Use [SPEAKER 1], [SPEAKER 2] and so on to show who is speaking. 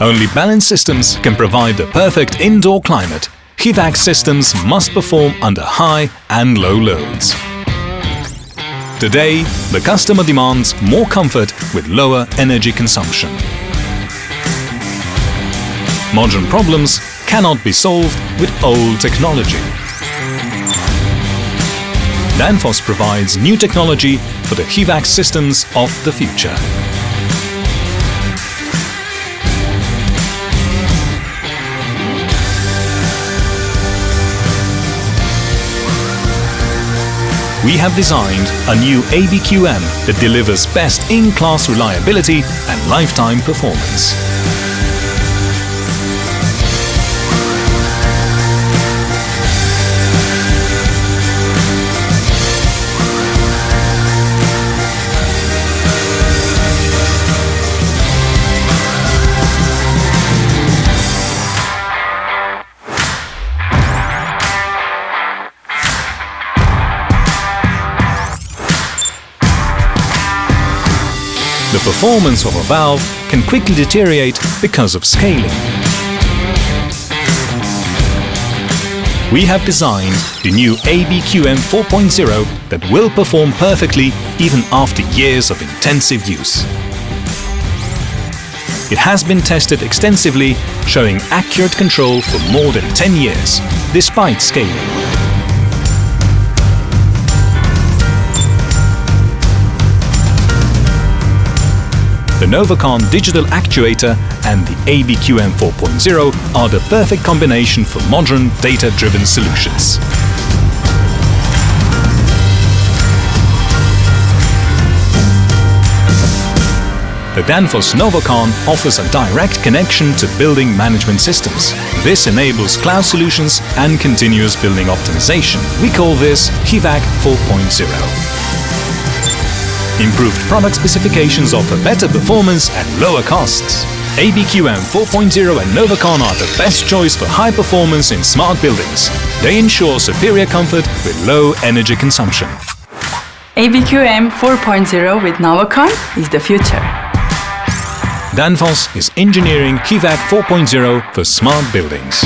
[SPEAKER 1] Only balanced systems can provide the perfect indoor climate. HVAC systems must perform under high and low loads. Today, the customer demands more comfort with lower energy consumption. Modern problems cannot be solved with old technology. Danfoss provides new technology for the HVAC systems of the future. We have designed a new AB-QM that delivers best-in-class reliability and lifetime performance. The performance of a valve can quickly deteriorate because of scaling. We have designed the new AB-QM 4.0 that will perform perfectly even after years of intensive use. It has been tested extensively, showing accurate control for more than 10 years, despite scaling. The Novacon digital actuator and the AB-QM 4.0 are the perfect combination for modern data-driven solutions. The Danfoss Novacon offers a direct connection to building management systems. This enables cloud solutions and continuous building optimization. We call this HVAC 4.0. Improved product specifications offer better performance and lower costs. AB-QM 4.0 and Novacon are the best choice for high performance in smart buildings. They ensure superior comfort with low energy consumption.
[SPEAKER 2] AB-QM 4.0 with Novacon is the future.
[SPEAKER 1] Danfoss is engineering HVAC 4.0 for smart buildings.